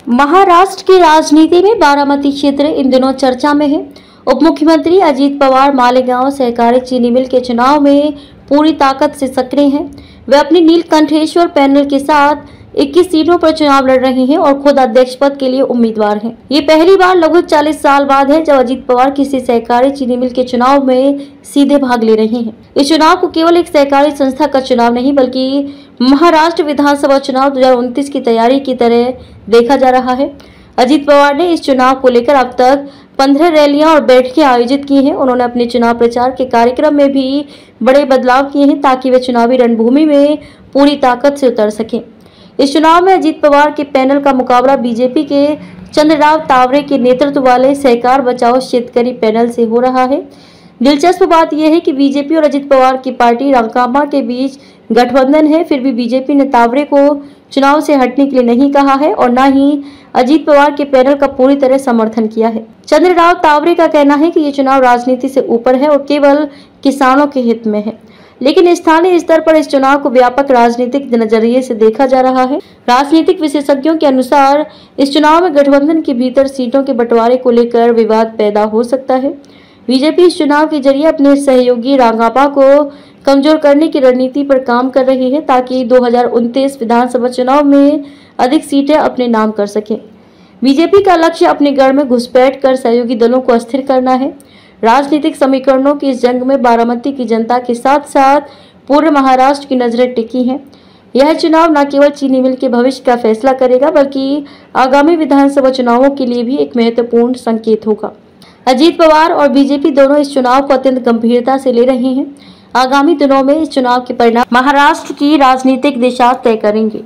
महाराष्ट्र की राजनीति में बारामती क्षेत्र इन दिनों चर्चा में है। उप मुख्यमंत्री अजीत पवार मालेगांव सहकारी चीनी मिल के चुनाव में पूरी ताकत से सक्रिय हैं। वे अपनी नीलकंठेश्वर पैनल के साथ 21 सीटों पर चुनाव लड़ रहे हैं और खुद अध्यक्ष पद के लिए उम्मीदवार हैं। ये पहली बार लगभग 40 साल बाद है जब अजीत पवार किसी सहकारी चीनी मिल के चुनाव में सीधे भाग ले रहे हैं। इस चुनाव को केवल एक सहकारी संस्था का चुनाव नहीं बल्कि महाराष्ट्र विधानसभा चुनाव 2029 की तैयारी की तरह देखा जा रहा है। अजीत पवार ने इस चुनाव को लेकर अब तक 15 रैलियां और बैठकें आयोजित की हैं। उन्होंने अपने चुनाव प्रचार के कार्यक्रम में भी बड़े बदलाव किए हैं ताकि वे चुनावी रणभूमि में पूरी ताकत से उतर सकें। इस चुनाव में अजीत पवार के पैनल का मुकाबला बीजेपी के चंद्रराव तावरे के नेतृत्व वाले सहकार बचाओ शेतकरी पैनल से हो रहा है। दिलचस्प बात यह है कि बीजेपी और अजीत पवार की पार्टी राकांपा के बीच गठबंधन है, फिर भी बीजेपी ने तावरे को चुनाव से हटने के लिए नहीं कहा है और न ही अजीत पवार के पैनल का पूरी तरह समर्थन किया है। चंद्रराव तावरे का कहना है कि ये चुनाव राजनीति से ऊपर है और केवल किसानों के हित में है, लेकिन स्थानीय स्तर पर इस चुनाव को व्यापक राजनीतिक नजरिए से देखा जा रहा है। राजनीतिक विशेषज्ञों के अनुसार इस चुनाव में गठबंधन के भीतर सीटों के बंटवारे को लेकर विवाद पैदा हो सकता है। बीजेपी इस चुनाव के जरिए अपने सहयोगी राकांपा को कमजोर करने की रणनीति पर काम कर रही है ताकि 2029 विधानसभा चुनाव में अधिक सीटें अपने नाम कर सके। बीजेपी का लक्ष्य अपने गढ़ में घुसपैठ कर सहयोगी दलों को अस्थिर करना है। राजनीतिक समीकरणों की इस जंग में बारामती की जनता के साथ साथ पूरे महाराष्ट्र की नजरें टिकी हैं। यह चुनाव न केवल चीनी मिल के भविष्य का फैसला करेगा बल्कि आगामी विधानसभा चुनावों के लिए भी एक महत्वपूर्ण संकेत होगा। अजीत पवार और बीजेपी दोनों इस चुनाव को अत्यंत गंभीरता से ले रहे हैं। आगामी दिनों में इस चुनाव के परिणाम महाराष्ट्र की राजनीतिक दिशा तय करेंगे।